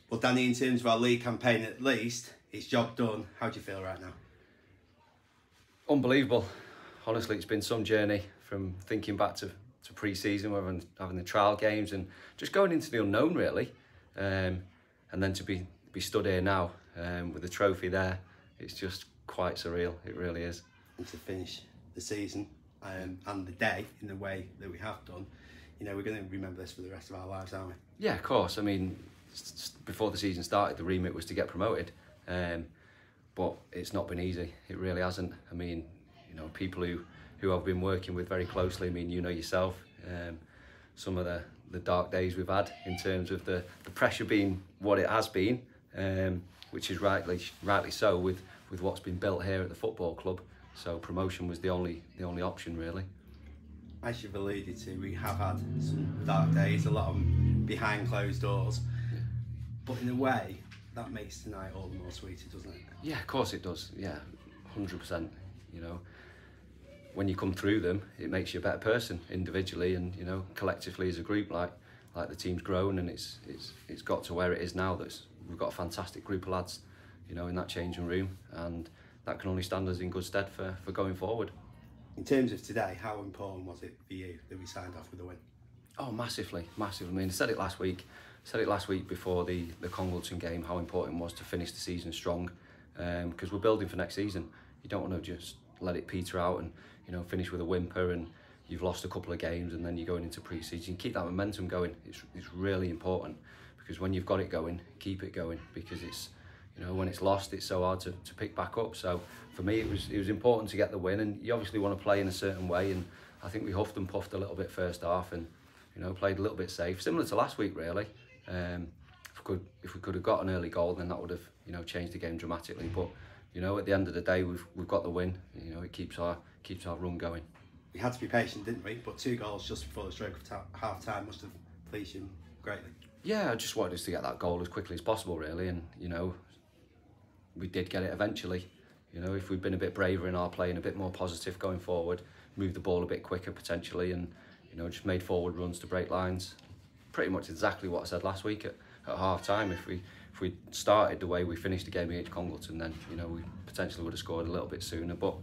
Well, Danny, in terms of our league campaign, at least it's job done. How do you feel right now? Unbelievable. Honestly, it's been some journey from thinking back to pre-season, having the trial games and just going into the unknown, really. And then to be stood here now with the trophy there, it's just quite surreal. It really is. And to finish the season and the day in the way that we have done, you know, we're going to remember this for the rest of our lives, aren't we? Yeah, of course. I mean, before the season started, the remit was to get promoted, but it's not been easy. It really hasn't. I mean, you know, people who I've been working with very closely. I mean, you know yourself, some of the dark days we've had in terms of the pressure being what it has been, which is rightly so with what's been built here at the football club. So promotion was the only option, really. As you've alluded to, we have had some dark days, a lot of them behind closed doors. Yeah. But in a way, that makes tonight all the more sweeter, doesn't it? Yeah, of course it does. Yeah, 100%. You know, when you come through them, it makes you a better person individually and, you know, collectively as a group. Like the team's grown and it's got to where it is now. We've got a fantastic group of lads, you know, in that changing room, and that can only stand us in good stead for going forward. In terms of today, how important was it for you that we signed off with a win? Oh, massively. I mean, I said it last week before the Congleton game, how important it was to finish the season strong, because we're building for next season. You don't want to just let it peter out and, you know, finish with a whimper and you've lost a couple of games and then you're going into pre-season. Keep that momentum going. It's really important, because when you've got it going, keep it going, because it's, you know, when it's lost, it's so hard to pick back up. So for me, it was important to get the win, and you obviously want to play in a certain way, and I think we huffed and puffed a little bit first half and, you know, played a little bit safe, similar to last week really. If we could have got an early goal, then that would have, you know, changed the game dramatically. But, you know, at the end of the day, we've got the win. You know, it keeps our run going. We had to be patient, didn't we? But 2 goals just before the stroke of half time must have pleased you greatly. Yeah, I just wanted us to get that goal as quickly as possible, really, and, you know, we did get it eventually. You know, if we'd been a bit braver in our play and a bit more positive going forward, moved the ball a bit quicker potentially, and, you know, just made forward runs to break lines. Pretty much exactly what I said last week at half time. If we started the way we finished the game against Congleton, then, you know, we potentially would have scored a little bit sooner. But,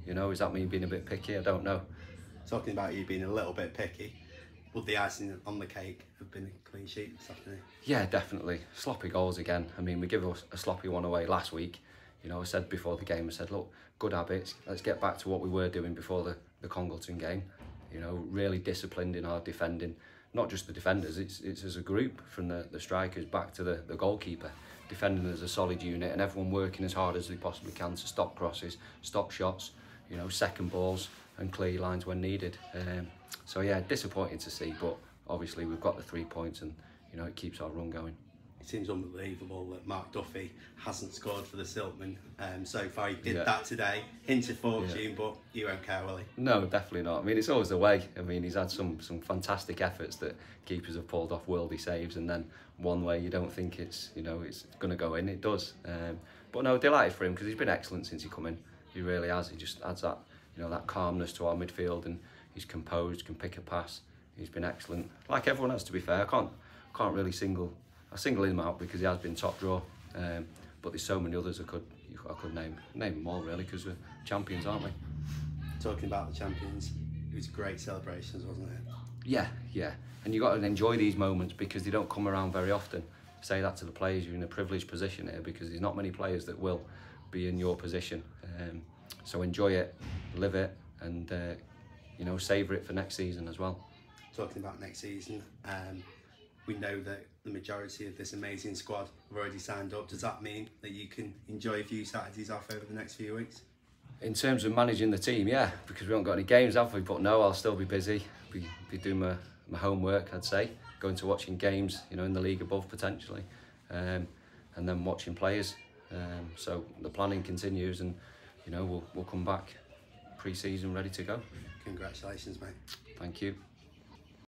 you know, is that me being a bit picky? I don't know. Talking about you being a little bit picky, would the icing on the cake have been a clean sheet this afternoon? Yeah, definitely. Sloppy goals again. I mean, we gave us a sloppy one away last week. You know, I said before the game, I said, look, good habits. Let's get back to what we were doing before the Congleton game. You know, really disciplined in our defending. Not just the defenders, it's as a group, from the strikers back to the goalkeeper. Defending as a solid unit, and everyone working as hard as they possibly can to stop crosses, stop shots, you know, second balls and clear lines when needed. So yeah, disappointing to see, but obviously we've got the 3 points and, you know, it keeps our run going. It seems unbelievable that Mark Duffy hasn't scored for the Silkmen so far. He did that today, hint of fortune, but you won't care, will he? No, definitely not. I mean, it's always the way. I mean, he's had some fantastic efforts that keepers have pulled off worldy saves, and then one way you don't think it's, you know, it's going to go in, it does. But no, delighted for him, because he's been excellent since he come in. He really has. He just adds that, you know, that calmness to our midfield, and he's composed, can pick a pass. He's been excellent. Like everyone else, to be fair. I can't really single him out because he has been top draw, but there's so many others I could name them all really, because we're champions, aren't we? Talking about the champions, it was great celebrations, wasn't it? Yeah, and you got to enjoy these moments because they don't come around very often. Say that to the players, you're in a privileged position here, because there's not many players that will be in your position. So enjoy it, live it, and you know, savour it for next season as well. Talking about next season, we know that the majority of this amazing squad have already signed up. Does that mean that you can enjoy a few Saturdays off over the next few weeks? In terms of managing the team, yeah, because we haven't got any games, have we? But no, I'll still be busy. Be doing my homework, I'd say. Going to watching games, you know, in the league above potentially, and then watching players. So the planning continues, and, you know, we'll come back pre-season ready to go. Congratulations, mate. Thank you.